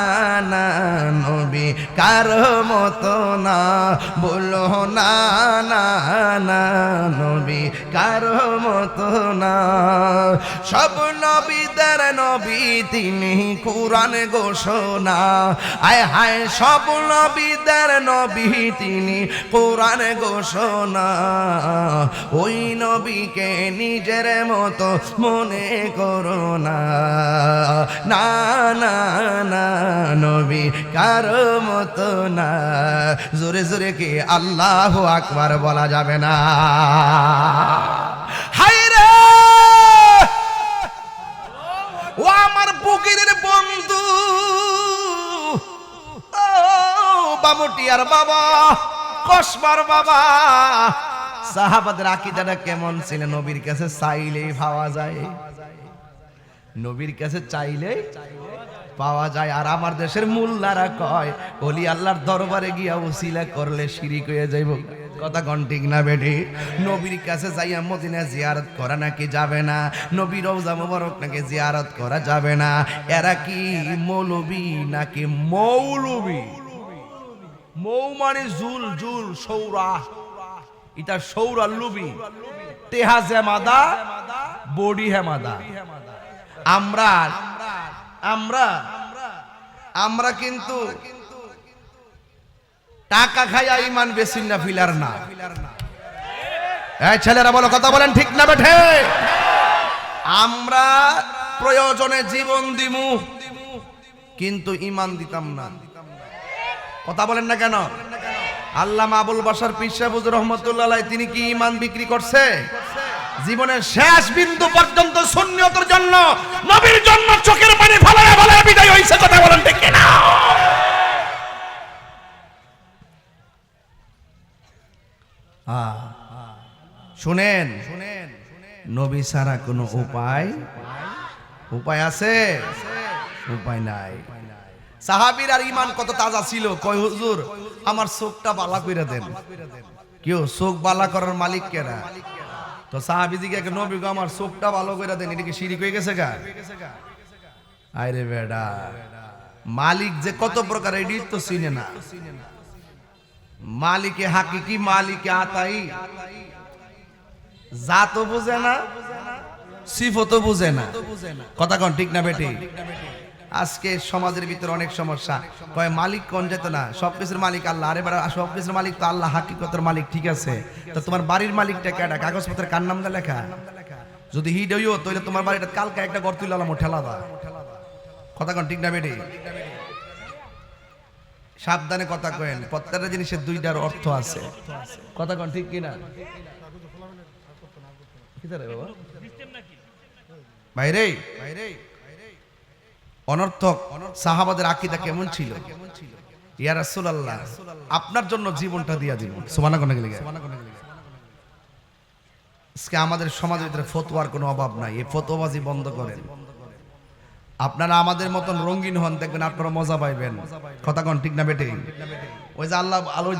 না, নবী কারো মতো না, বলো না না না, নবী কারো মতো না। সব নবীদের নবী তিনি, কুরআন ঘোষণা। আয় হায়, সব নবীদের নবী তিনি, কুরআন ঘোষণা। ওই নবীকে নিজের মতো মনে করো না। না না না, নবী কারো মতো না। জোরে জোরে কি আল্লাহু আকবার বলা যাবে না? হায় রে, ও আমার বুকের বন্ধু, ও বামুটিয়ার বাবা, কসবার বাবা, সাহাবাদের আকীদাটা কেমন ছিল? নবীর কাছে চাইলেই পাওয়া যায়, নবীর কাছে চাইলেই পাওয়া যায়। আর আমার দেশের মোল্লারা কয় ওলি আল্লাহর দরবারে গিয়া উসিলা করলে শিরিক হয়ে যাইব। কথা কোন ঠিক না বেটি? নবীর কাছে যাইয়া মদিনা জিয়ারত করা নাকি যাবে না, নবীর রওজা মুবারক নাকি জিয়ারত করা যাবে না। এরা কি মৌলবী নাকি মৌলবী? মৌ মানে জুল, জুল সৌরা, এটা সৌরা লুবি, তেহা জেমাদা, বডি হেমাদা। আমরা আমরা আমরা কিন্তু টাকা খাইয়া ইমান বেশি না, ফিলার না। এই ছেলেরা বলো, কথা বলেন ঠিক না বেঠে? আমরা প্রয়োজনে জীবন দিমু, কিন্তু ইমান দিতাম না। কথা বলেন না কেন? আল্লামা আবুল বাশার পীর সাহেব হুজুর রহমাতুল্লাহ আলাইহি তিনি কি ইমান বিক্রি করছে? জীবনের শেষ বিন্দু পর্যন্ত সুন্নিয়তের জন্য, নবীর জন্য চোখের পানি ফলায়া ফলায়া বিদায় হইছে। কথা বলেন ঠিক কিনা? শুনেন, নবী ছাড়া কোনো উপায় আছে? উপায় নাই। সাহাবীর আর ঈমান কত তাজা ছিল, কয় হুজুর আমার চোখটা বালা কইরা দেন। কেউ চোখ বালা করার মালিক কেনা? তো সাহাবীজিকে নবী গো আমার চোখটা ভালো কইরা দেন, এটা কি শিরিক হয়ে গেছে গা? আরে বেডা, মালিক যে কত প্রকার এডি তো চিনে না। মালিকে হাকিকি, মালিকে আতাই, জাতও বুঝে না, সিফতও বুঝে না। কথা কোন ঠিক না বেটি? আজকে সমাজের ভিতরে অনেক সমস্যা, কয় মালিক কোন যেত না, সবকিছুর মালিক আল্লাহ। আরে বেটা, সবকিছুর মালিক তো আল্লাহ, হাকিকতের মালিক ঠিক আছে। তো তোমার বাড়ির মালিকটা কেডা? কাগজপত্রের কার নাম দা লেখা? যদি হিট হইও তাহলে তোমার বাড়িটা কালকে একটা ঘর তুলে আলাম ঠেলা দা। কথা কোন ঠিক না বেটি? সাবধানে কথা কয়েন, প্রত্যেকটা জিনিসের দুইটার অর্থ আছে। কথা কোন ঠিক কিনা? ভাইরে অনর্থক সাহাবাদের আকীদা কেমন ছিল? ইয়া রাসূলুল্লাহ, আপনার জন্য জীবনটা দিয়া দিব। সুবহানাল্লাহ। আজকে আমাদের সমাজের ভিতরে ফতোয়ার কোনো অভাব নাই, এই ফতোয়াবাজি বন্ধ করেন। আপনারা আমাদের মতন রঙিন হন, দেখবেন আপনারা মজা পাইবেন। কথা কোন ঠিক না বেটে? ওই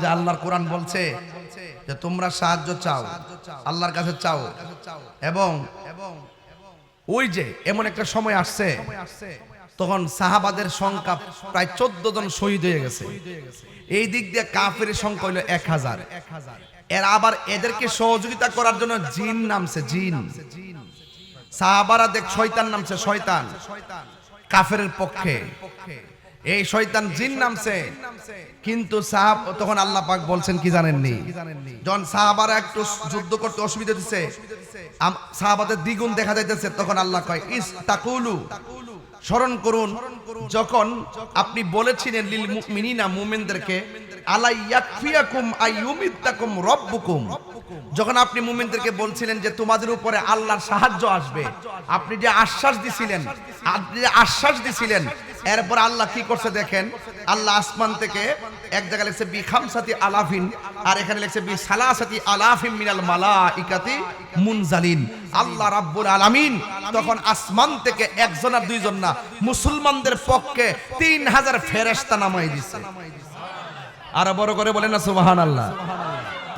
যে আল্লাহর কোরআন বলছে যে তোমরা সাহায্য চাও, আল্লাহর কাছে চাও, এবং ওই যে এমন একটা সময় আসছে তখন সাহাবাদের সংখ্যা প্রায় 14 জন শহীদ হয়ে গেছে। এই দিক দিয়ে কাফেরের সংখ্যা হলো 1000। এর আবার এদেরকে সহযোগিতা করার জন্য জিন নামছে, জিন। সাহাবারা দেখ শয়তান নামছে, শয়তান কাফেরের পক্ষে। এই শয়তান জিন নামছে, কিন্তু তখন আল্লাহ পাক বলছেন কি জানেননি? যখন সাহাবারা একটু যুদ্ধ করতে অসুবিধা দিচ্ছে, সাহাবাদের দ্বিগুণ দেখা যাইতেছে, তখন আল্লাহ কয় ইস্তাকুলু, স্মরণ করুন যখন আপনি বলেছিলেন লিল মুমিনিনা, মুমিনদেরকে, আলা ইয়াকফিয়াকুম আইয়ুমিদ্দাকুম রাব্বুকুম, যখন আপনি মুমিনদেরকে বলছিলেন যে তোমাদের উপরে আল্লাহর সাহায্য আসবে, আপনি যে আশ্বাস দিছিলেন, এরপর আল্লাহ কি করছে দেখেন, আল্লাহ আসমান থেকে এক জায়গায় লিখছে বি খামসাতি আলাফিন, আর এখানে লিখছে বি সালাসাতি আলাফিন মিনাল মালাইকাতি মুনজালিন। আল্লাহ রাব্বুল আলামিন তখন আসমান থেকে একজন আর দুইজন না, মুসলমানদের পক্ষে 3000 ফেরেশতা নামাই দিছে। আর বড় করে বলেন না সুবহানাল্লাহ।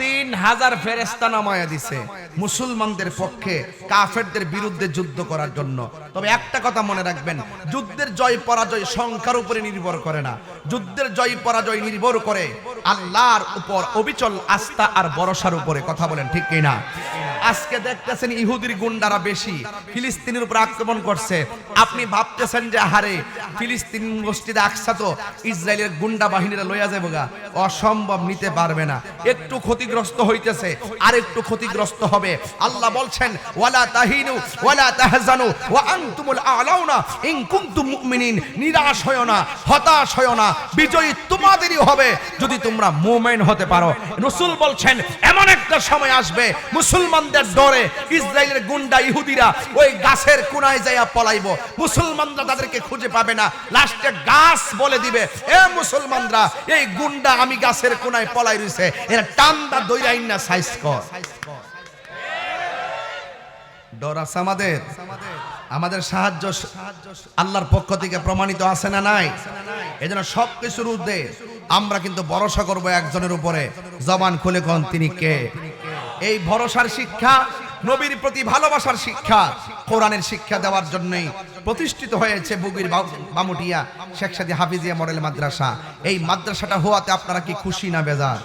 3000 ফেরেশতা নামায়া দিছে মুসলমানদের পক্ষে কাফেরদের বিরুদ্ধে যুদ্ধ করার জন্য। তবে একটা কথা মনে রাখবেন, যুদ্ধের জয় পরাজয় সংখ্যার উপরে নির্ভর করে না, যুদ্ধের জয় পরাজয় নির্ভর করে আল্লাহর উপর অবিচল আস্থা আর ভরসার উপরে। কথা বলেন ঠিক কি না? আজকে দেখতেছেন ইহুদির গুন্ডারা বেশি, ফিলিস্তিনের উপর আক্রমণ করছে। আপনি ভাবতেছেন যে হারে ফিলিস্তিন মসজিদে আকসা তো ইসরায়েলের গুন্ডা বাহিনীরা লইয়া যাবে গা, অসম্ভব, নিতে পারবে না। একটু ক্ষতিগ্রস্ত হইতেছে, আর একটু ক্ষতিগ্রস্ত হবে। আল্লাহ বলছেন ওয়ালা তাহিনু ওয়ালা তাহজানু ওয়া আনতুমুল আলাউনা ইন কুনতুম মুমিনিন। নিরাশ হয়ো না, হতাশ হয়ো না, বিজয়ী তোমাদেরই হবে যদি তোমরা মুমিন হতে পারো। রাসূল বলছেন এমন একটা সময় আসবে মুসলমানদের ডরে ইসরায়েলের গুন্ডা ইহুদিরা ওই গাছের কোনায় যাইয়া পলাইবো, মুসলমানরা তাদেরকে খুঁজে পাবে না। লাস্টে গাছ বলে দিবে এ মুসলমানরা, এই গুন্ডা আমি গাছের কোনায় পলাই রইছে, এরা টান্দা দইরাইন না সাইজ কর। ডর আছে আমাদের, আমাদের সাহায্য আল্লাহর পক্ষ থেকে প্রমাণিত আছে না নাই? এজন্য সবকিছুর ঊর্ধ্বে আমরা কিন্তু ভরসা করব একজনের উপরে। জবান খুলে কোন তিনি কে? এই ভরসার শিক্ষা, নবীর প্রতি ভালোবাসার শিক্ষা, কোরআনের শিক্ষা দেওয়ার জন্যই প্রতিষ্ঠিত হয়েছে বুগির বামুটিয়া শেখ সাদী হাফিজিয়া মডেল মাদ্রাসা। এই মাদ্রাসাটা হওয়াতে আপনারা কি খুশি না বেজার?